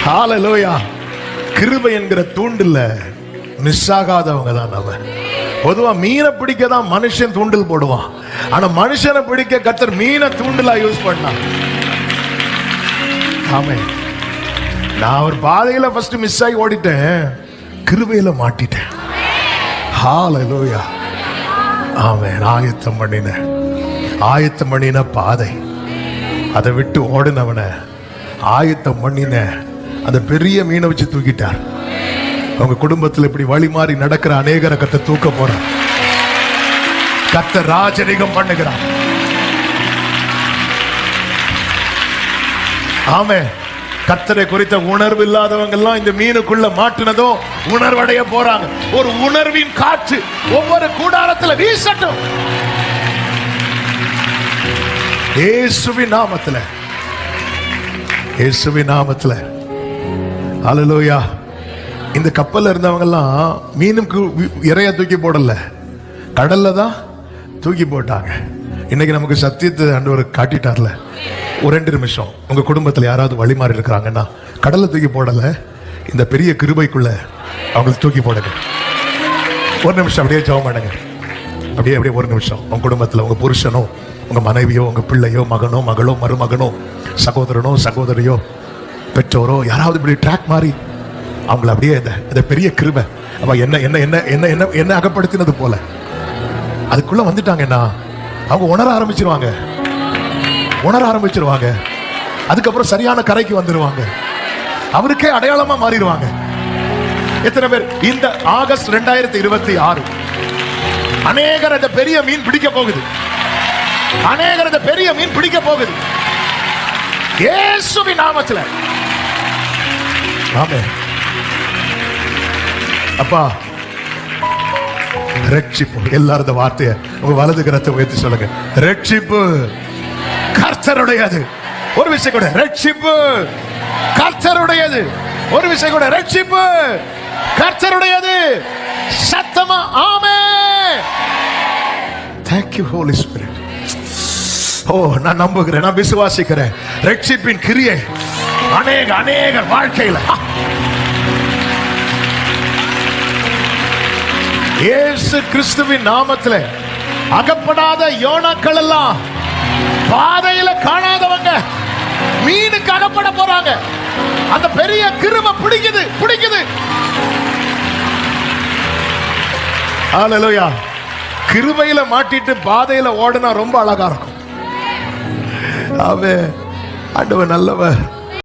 ஹல்லேலூயா. கிருபை என்கிற தூண்டில்ல மிஸ் ஆகாதவங்க தான் நம்ம. பொதுவா மீனை பிடிக்க தான் மனுஷன் தூண்டில் போடுவான். ஆனா மனுஷனை பிடிக்க கர்த்தர் மீனை தூண்டிலா யூஸ் பண்ணான். ஆமென். நான் ஒரு பாதையில ஃபர்ஸ்ட் மிஸ் ஆகி ஓடிட்டேன், கிருபையில மாட்டிட்டேன். ஹல்லேலூயா. ஆமென். ஆயத்தம் பண்ணின பாதை, அதை விட்டு ஓடினவன ஆயத்தம் பண்ணின அந்த பெரிய மீனை வச்சு தூக்கிட்டார். அவங்க குடும்பத்தில் இப்படி வழி மாறி நடக்கிற அநேகரை கர்த்தர் தூக்க போறார். கர்த்தர் ராஜரிகம் பண்ணுகிறார். ஆமென். கர்த்தரை குறித்த உணர்வு இல்லாதவங்க எல்லாம் இந்த மீனுக்குள்ள மாட்டினதோ உணர்வடைய போறாங்க. ஒரு உணர்வின் காற்று ஒவ்வொரு கூடாரத்தில் வீசட்டும் இயேசுவின் நாமத்தில். இயேசுவின் நாமத்தில். ஹல்லேலூயா. இந்த கப்பல்ல இருந்தவங்க எல்லாம் மீனுக்கு இறைய தூக்கி போடல, கடல்ல தான் தூக்கி போட்டாங்க. இன்னைக்கு நமக்கு சத்தியத்தை ஆண்டவர் காட்டிட்டார்ல. ஒரு 2 நிமிஷம் உங்க குடும்பத்தில் யாராவது வழி மாறி இருக்கிறாங்கன்னா கடல்ல தூக்கி போடல, இந்த பெரிய கிருபைக்குள்ள அவங்களுக்கு தூக்கி போடுங்க. ஒரு நிமிஷம் அப்படியே ஜெபம் பண்ணுங்க. அப்படியே ஒரு நிமிஷம் உங்க குடும்பத்தில் உங்க புருஷனோ, உங்க மனைவியோ, உங்க பிள்ளையோ, மகனோ, மகளோ, மருமகனோ, சகோதரனோ, சகோதரியோ, பெற்றோரோ, யாராவது இப்படி ட்ராக் மாறி அவங்கள அப்படியே இந்த பெரிய கிருபை அப்ப என்ன என்ன என்ன என்ன என்ன என்ன அகப்படுத்தினது போல அதுக்குள்ள வந்துட்டாங்கன்னா அவங்க உணர ஆரம்பிச்சிருவாங்க. அதுக்கப்புறம் சரியான கரைக்கு வந்துருவாங்க. அவருக்கே அடையாளமா மாறிடுவாங்க. எத்தனை பேர் இந்த ஆகஸ்ட் 2026 அநேகர் இந்த பெரிய மீன் பிடிக்க போகுது. இயேசுவின் நாமத்தில். ஆமென். அப்பா ரட்சிப்பு. எல்லாரும் இந்த வார்த்தையை உங்க வலது கரத்தை உயர்த்தி சொல்லுங்க. ரட்சிப்பு கர்த்தருடையது. ஒரு விஷயம் கூட ரட்சிப்பு கர்த்தருடையது. ஒரு விஷயம் கூட ரட்சிப்பு கர்த்தருடையது. சத்தமா ஆமென். Thank you Holy Spirit. ஓ, நான் நம்புகிறேன், நான் விசுவாசிக்கிறேன். ரட்சிப்பின் கிரியை அநேக வாழ்க்கையில் இயேசு கிறிஸ்துவின் நாமத்தில் அகப்படாத யோனாக்கள் எல்லாம் பாதையில காணாதவங்க மீனுக்கு அகப்பட போறாங்க. அந்த பெரிய கிருபை பிடிக்குது. ஹல்லேலூயா. கிருபையில மாட்டிட்டு பாதையில ஓடுனா ரொம்ப அழகா இருக்கும். ஆண்டவர் நல்லவர்.